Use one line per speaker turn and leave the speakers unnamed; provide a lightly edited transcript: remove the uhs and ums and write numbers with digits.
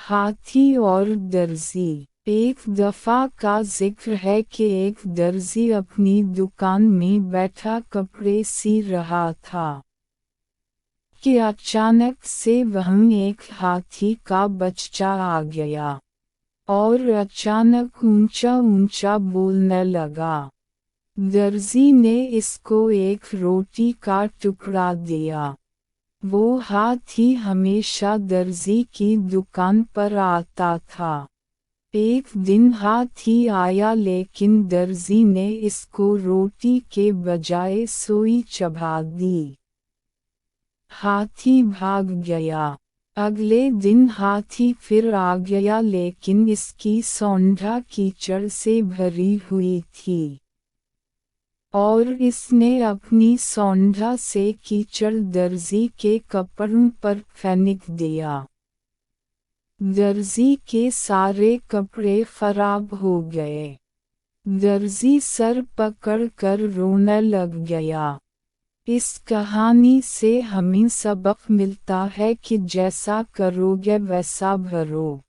हाथी और दर्जी। एक दफ़ा का जिक्र है कि एक दर्जी अपनी दुकान में बैठा कपड़े सी रहा था कि अचानक से वहीं एक हाथी का बच्चा आ गया और अचानक ऊंचा ऊंचा बोलने लगा। दर्जी ने इसको एक रोटी का टुकड़ा दिया। वो हाथी हमेशा दर्जी की दुकान पर आता था। एक दिन हाथी आया लेकिन दर्जी ने इसको रोटी के बजाय सुई चबा दी। हाथी भाग गया। अगले दिन हाथी फिर आ गया लेकिन इसकी सोंधा कीचड़ से भरी हुई थी और इसने अपनी सोंधा से कीचड़ दर्जी के कपड़ों पर फेंक दिया। दर्जी के सारे कपड़े खराब हो गए। दर्जी सर पकड़ कर रोने लग गया। इस कहानी से हमें सबक मिलता है कि जैसा करोगे वैसा भरो।